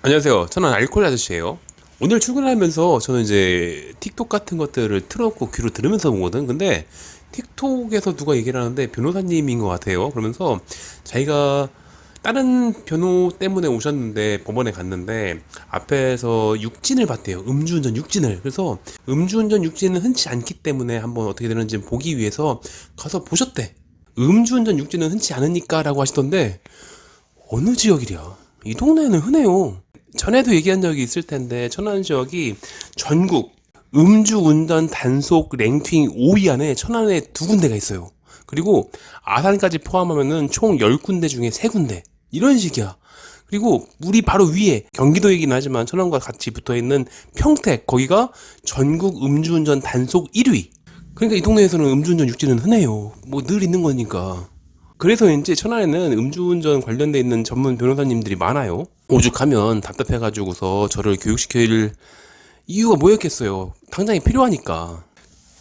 안녕하세요. 저는 알콜 아저씨예요. 오늘 출근하면서 저는 이제 틱톡 같은 것들을 틀어놓고 귀로 들으면서 보거든. 근데 틱톡에서 누가 얘기를 하는데 변호사님인 것 같아요. 그러면서 자기가 다른 변호 때문에 오셨는데 법원에 갔는데 앞에서 육진을 봤대요. 음주운전 육진을. 그래서 음주운전 육진은 흔치 않기 때문에 한번 어떻게 되는지 보기 위해서 가서 보셨대. 음주운전 육진은 흔치 않으니까 라고 하시던데 어느 지역이랴? 이 동네는 흔해요. 전에도 얘기한 적이 있을 텐데 천안 지역이 전국 음주운전 단속 랭킹 5위 안에 천안에 두 군데가 있어요. 그리고 아산까지 포함하면은 총 10군데 중에 3군데. 이런 식이야. 그리고 우리 바로 위에 경기도이긴 하지만 천안과 같이 붙어있는 평택 거기가 전국 음주운전 단속 1위. 그러니까 이 동네에서는 음주운전 육지는 흔해요. 뭐 늘 있는 거니까. 그래서인지 천안에는 음주운전 관련돼 있는 전문 변호사님들이 많아요. 오죽하면 답답해가지고서 저를 교육시킬 이유가 뭐였겠어요. 당장이 필요하니까.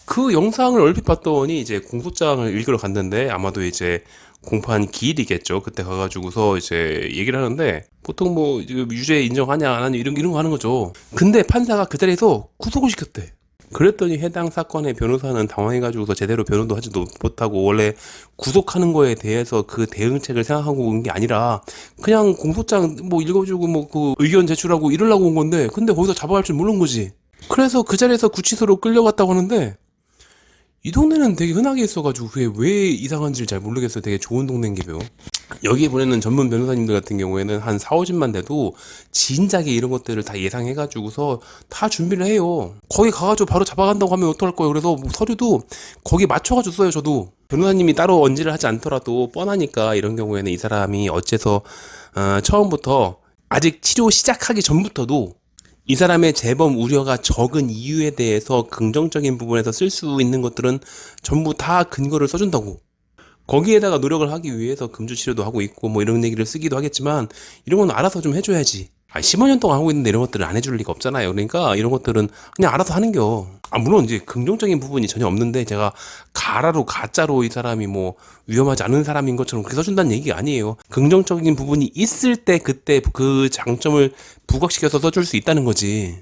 그 영상을 얼핏 봤더니 이제 공소장을 읽으러 갔는데 아마도 이제 공판 기일이겠죠. 그때 가가지고서 이제 얘기를 하는데 보통 뭐 유죄 인정하냐 안 하냐 이런 거 하는 거죠. 근데 판사가 그 자리에서 구속을 시켰대. 그랬더니 해당 사건의 변호사는 당황해가지고서 제대로 변호도 하지도 못하고 원래 구속하는 거에 대해서 그 대응책을 생각하고 온 게 아니라 그냥 공소장 뭐 읽어주고 뭐 그 의견 제출하고 이러려고 온 건데 근데 거기서 잡아갈 줄 모르는 거지. 그래서 그 자리에서 구치소로 끌려갔다고 하는데 이 동네는 되게 흔하게 있어가지고 그게 왜 이상한지를 잘 모르겠어요. 되게 좋은 동네인 게요. 여기에 보내는 전문 변호사님들 같은 경우에는 한 4, 50만 돼도 진작에 이런 것들을 다 예상해가지고서 다 준비를 해요. 거기 가가지고 바로 잡아간다고 하면 어떡할 거예요. 그래서 뭐 서류도 거기 맞춰가지고 써요. 저도 변호사님이 따로 언지를 하지 않더라도 뻔하니까 이런 경우에는 이 사람이 어째서 처음부터 아직 치료 시작하기 전부터도 이 사람의 재범 우려가 적은 이유에 대해서 긍정적인 부분에서 쓸 수 있는 것들은 전부 다 근거를 써준다고. 거기에다가 노력을 하기 위해서 금주 치료도 하고 있고 뭐 이런 얘기를 쓰기도 하겠지만 이런 건 알아서 좀 해줘야지. 15년 동안 하고 있는데 이런 것들을 안 해줄 리가 없잖아요. 그러니까 이런 것들은 그냥 알아서 하는겨. 물론 이제 긍정적인 부분이 전혀 없는데 제가 가짜로 이 사람이 뭐 위험하지 않은 사람인 것처럼 그렇게 써준다는 얘기가 아니에요. 긍정적인 부분이 있을 때 그때 그 장점을 부각시켜서 써줄 수 있다는 거지.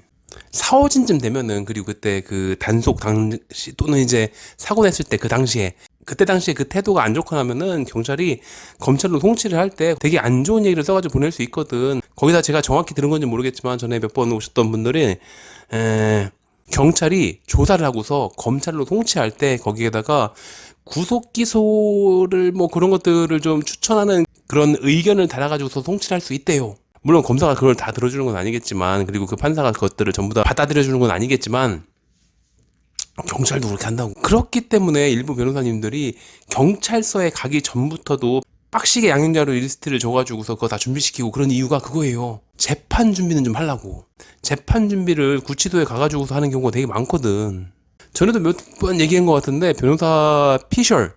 사오진쯤 되면은 그리고 그때 그 단속 당시 또는 이제 사고 냈을 때 그 당시에 그때 당시에 그 태도가 안 좋거나 하면은 경찰이 검찰로 송치를 할 때 되게 안 좋은 얘기를 써가지고 보낼 수 있거든. 거기다 제가 정확히 들은 건지 모르겠지만 전에 몇 번 오셨던 분들이 경찰이 조사를 하고서 검찰로 송치할 때 거기에다가 구속 기소를 뭐 그런 것들을 좀 추천하는 그런 의견을 달아가지고서 송치를 할 수 있대요. 물론 검사가 그걸 다 들어주는 건 아니겠지만 그리고 그 판사가 그것들을 전부 다 받아들여주는 건 아니겠지만 경찰도 그렇게 한다고. 그렇기 때문에 일부 변호사님들이 경찰서에 가기 전부터도 빡시게 양형자료 리스트를 줘가지고서 그거 다 준비시키고 그런 이유가 그거예요. 재판 준비는 좀 하려고. 재판 준비를 구치소에 가가지고서 하는 경우가 되게 많거든. 전에도 몇 번 얘기한 것 같은데 변호사 피셜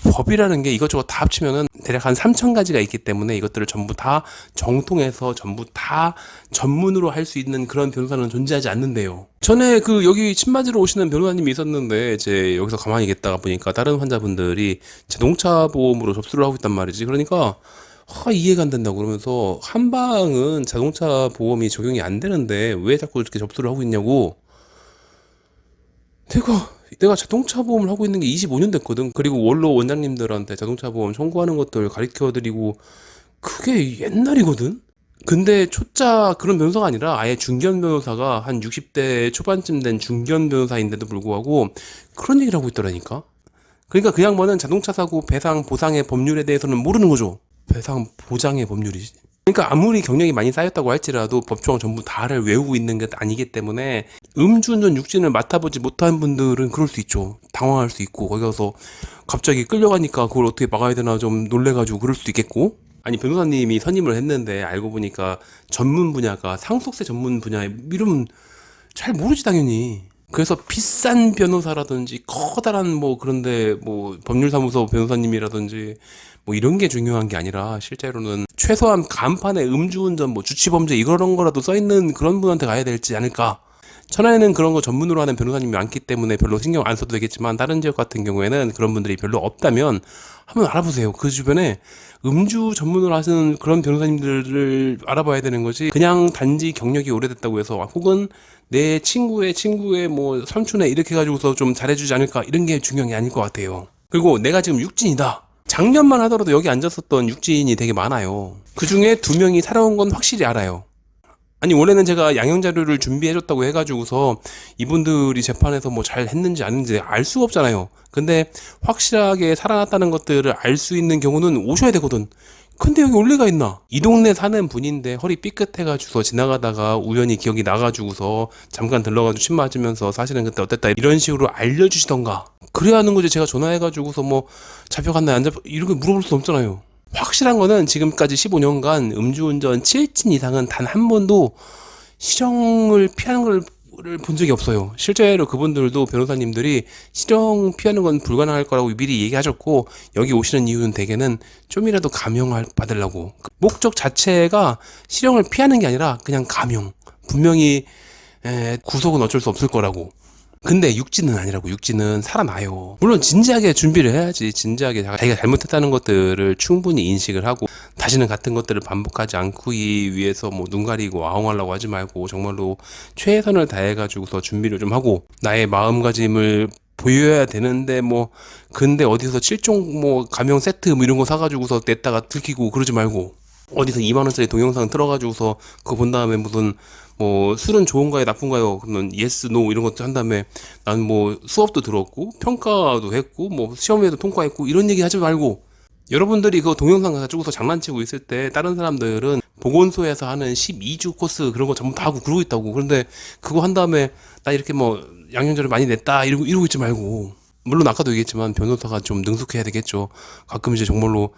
법이라는 게 이것저것 다 합치면은 대략 한 3,000가지가 있기 때문에 이것들을 전부 다 정통해서 전부 다 전문으로 할 수 있는 그런 변호사는 존재하지 않는데요. 전에 그 여기 침 맞으러 오시는 변호사님이 있었는데 이제 여기서 가만히 있다가 보니까 다른 환자분들이 자동차 보험으로 접수를 하고 있단 말이지. 그러니까 이해가 안 된다고 그러면서 한방은 자동차 보험이 적용이 안 되는데 왜 자꾸 이렇게 접수를 하고 있냐고. 내가 자동차 보험을 하고 있는 게 25년 됐거든. 그리고 원로 원장님들한테 자동차 보험 청구하는 것들 가르쳐 드리고 그게 옛날이거든. 근데 초짜 그런 변호사가 아니라 아예 중견 변호사가 한 60대 초반쯤 된 중견 변호사인데도 불구하고 그런 얘기를 하고 있더라니까. 그러니까 그 양반은 자동차 사고 배상 보상의 법률에 대해서는 모르는 거죠. 배상 보장의 법률이지. 그러니까 아무리 경력이 많이 쌓였다고 할지라도 법조항 전부 다를 외우고 있는 게 아니기 때문에 음주운전 육진을 맡아보지 못한 분들은 그럴 수 있죠. 당황할 수 있고 거기 가서 갑자기 끌려가니까 그걸 어떻게 막아야 되나 좀 놀래가지고 그럴 수도 있겠고. 아니 변호사님이 선임을 했는데 알고 보니까 전문 분야가 상속세 전문 분야에 이러면 잘 모르지 당연히. 그래서 비싼 변호사라든지 커다란 뭐 그런데 뭐 법률사무소 변호사님이라든지 뭐 이런 게 중요한 게 아니라 실제로는 최소한 간판에 음주운전 뭐 주치범죄 이런 거라도 써있는 그런 분한테 가야 될지 않을까. 천안에는 그런 거 전문으로 하는 변호사님이 많기 때문에 별로 신경 안 써도 되겠지만 다른 지역 같은 경우에는 그런 분들이 별로 없다면 한번 알아보세요. 그 주변에 음주 전문으로 하시는 그런 변호사님들을 알아봐야 되는 거지. 그냥 단지 경력이 오래됐다고 해서 혹은 내 친구의 뭐 삼촌의 이렇게 해가지고서 좀 잘해주지 않을까 이런 게 중요한 게 아닐 것 같아요. 그리고 내가 지금 육진이다. 작년만 하더라도 여기 앉았었던 육지인이 되게 많아요. 그 중에 2명이 살아온 건 확실히 알아요. 아니 원래는 제가 양형 자료를 준비해줬다고 해가지고서 이분들이 재판에서 뭐 잘 했는지 안 했는지 알 수가 없잖아요. 근데 확실하게 살아났다는 것들을 알 수 있는 경우는 오셔야 되거든. 근데 여기 원래가 있나? 이 동네 사는 분인데 허리 삐끗해가지고서 지나가다가 우연히 기억이 나가지고서 잠깐 들러가지고 침 맞으면서 사실은 그때 어땠다 이런 식으로 알려주시던가 그래야 하는 거지. 제가 전화해가지고서 뭐 잡혀갔나 안 잡혀 이런 거 물어볼 수 없잖아요. 확실한 거는 지금까지 15년간 음주운전 7진 이상은 단 한 번도 실형을 피하는 걸 본 적이 없어요. 실제로 그분들도 변호사님들이 실형 피하는 건 불가능할 거라고 미리 얘기하셨고 여기 오시는 이유는 대개는 좀이라도 감형을 받으려고 목적 자체가 실형을 피하는 게 아니라 그냥 감형 분명히 구속은 어쩔 수 없을 거라고. 근데 육지는 아니라고. 육지는 살아나요. 물론 진지하게 준비를 해야지. 진지하게 자기가 잘못했다는 것들을 충분히 인식을 하고 다시는 같은 것들을 반복하지 않기 위해서 뭐 눈 가리고 아웅하려고 하지 말고 정말로 최선을 다해가지고서 준비를 좀 하고 나의 마음가짐을 보여야 되는데 뭐 근데 어디서 7종 뭐 가명 세트 뭐 이런 거 사가지고서 냈다가 들키고 그러지 말고 어디서 2만원짜리 동영상 틀어가지고서 그거 본 다음에 무슨 뭐 술은 좋은가요 나쁜가요 그러면 예스 노 이런 것도 한 다음에 난 뭐 수업도 들었고 평가도 했고 뭐 시험에도 통과했고 이런 얘기 하지 말고 여러분들이 그 동영상 가지고서 장난치고 있을 때 다른 사람들은 보건소에서 하는 12주 코스 그런 거 전부 다 하고 그러고 있다고. 그런데 그거 한 다음에 나 이렇게 뭐 양형자를 많이 냈다 이러고 있지 말고. 물론 아까도 얘기했지만 변호사가 좀 능숙해야 되겠죠. 가끔 이제 정말로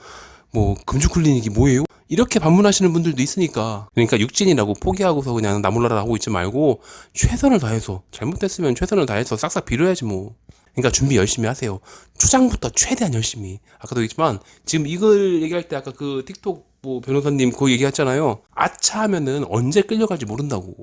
뭐 금주 클리닉이 뭐예요? 이렇게 반문하시는 분들도 있으니까. 그러니까 육진이라고 포기하고서 그냥 나몰라라 하고 있지 말고 최선을 다해서 잘못됐으면 최선을 다해서 싹싹 빌어야지 뭐. 그러니까 준비 열심히 하세요. 초장부터 최대한 열심히. 아까도 얘기했지만 지금 이걸 얘기할 때 아까 그 틱톡 뭐 변호사님 그거 얘기했잖아요. 아차 하면은 언제 끌려갈지 모른다고.